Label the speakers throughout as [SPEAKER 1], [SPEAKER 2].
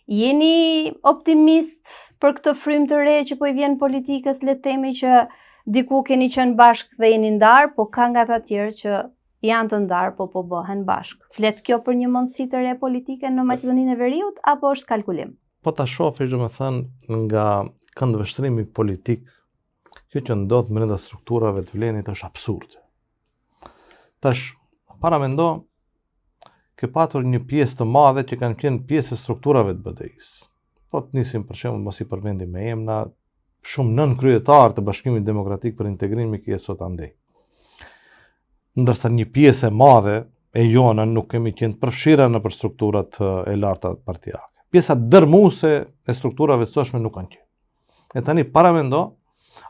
[SPEAKER 1] Jeni optimist për këtë frymë të re që po i vjen politikës, le të themi që diku keni qenë bashkë dhe jeni ndarë, po ka nga të tjerë që janë të ndarë, po bëhen bashkë. Flet kjo për një mundësi të re politike në Maqedoninë e Veriut, apo është kalkulim?
[SPEAKER 2] Po ta shohësh, domethënë, nga këndvështrimi politik, kjo që ndodh brenda strukturave të vlenit është absurde. Tash, para mendo, ke patur një pjesë të madhe që kanë qenë pjesë e strukturave të BDI-s. Po të nisim për shembull, mos i përmendim me emra, shumë nën kryetar të Bashkimit Demokratik për Integrim i sot andej. Ndërsa një pjesë e madhe e jona nuk kemi qenë përfshira në për strukturat e larta partijake. Pjesa dërmuese e strukturave të sotshme nuk kanë qenë. E tani para mendo,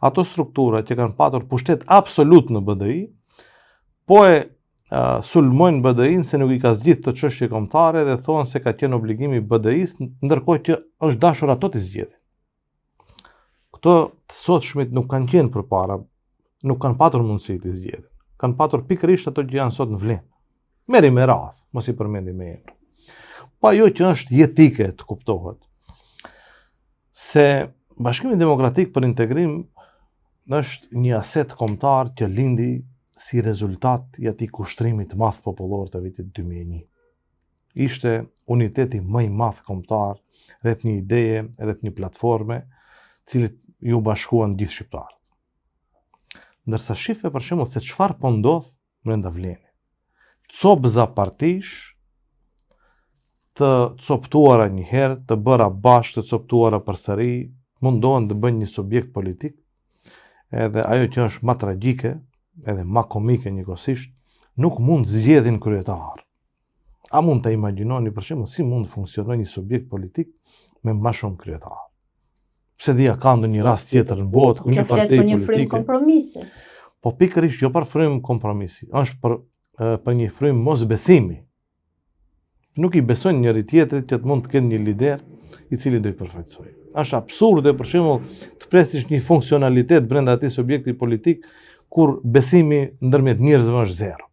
[SPEAKER 2] ato struktura që kanë patur pushtet absolut në BDI, po e sulmojnë BDI-n se nuk i ka zgjidhur të çështje kombëtare dhe thonë se ka qenë obligimi i BDI-s, ndërkohë që është dashur ato të zgjedhin. Këto të sotshmit nuk kanë qenë përpara, nuk kanë patur mundësi të zgjedhin. Kanë patur pikërisht ato që janë sot në vlenë. Merri me radhë, mos i përmendim me emra. Po ajo që është jetike të kuptohet, se Bashkimi Demokratik për Integrim është një aset kombëtar që lindi si rezultat i atij kushtrimit të madh popullor të vitit 2001. Ishte uniteti më i madh kombëtar rreth një ideje, rreth një platforme, cilët ju bashkuan gjithë shqiptarët. Ndërsa shife për shembull se çfarë po ndodh brenda vlenit. Copza partish të coptuara një herë, të bëra bashkë, të coptuara përsëri, mundohen të bëjnë një subjekt politik, edhe ajo që është më tragjike, edhe më komike njëkohësisht, nuk mund zgjedhin kryetar. A mund të imagjinoni për shembull si mund të funksionojë një subjekt politik me më shumë kryetar? Pse dia ka ndonjë rast tjetër në botë ku një parti politike.
[SPEAKER 1] Një frymë kompromisi.
[SPEAKER 2] Po pikërisht jo për frymë kompromisi, është për një frymë mosbesimi. Nuk i besojnë njëri tjetrit që të mund të kenë një lider i cili do i përfaqësojë. Është absurde për shembull të presish një funksionalitet brenda atij subjekti politik kur besimi ndërmjet njerëzve është zero.